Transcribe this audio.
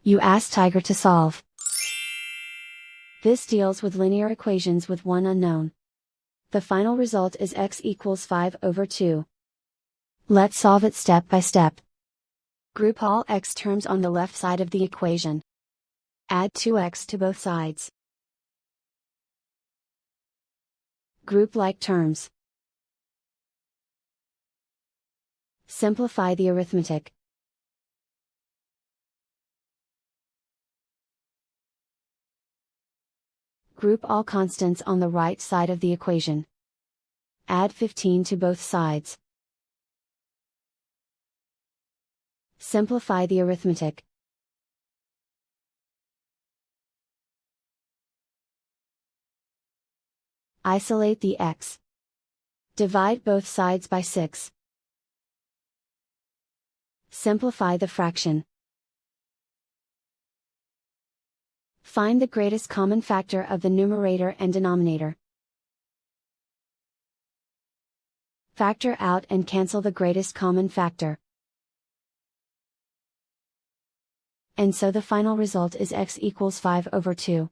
You ask Tiger to solve. This deals with linear equations with one unknown. The final result is x equals 5/2. Let's solve it step by step. Group all x terms on the left side of the equation. Add 2x to both sides. Group like terms. Simplify the arithmetic. Group all constants on the right side of the equation. Add 15 to both sides. Simplify the arithmetic. Isolate the x. Divide both sides by 6. Simplify the fraction. Find the greatest common factor of the numerator and denominator. Factor out and cancel the greatest common factor. And so the final result is x equals 5/2.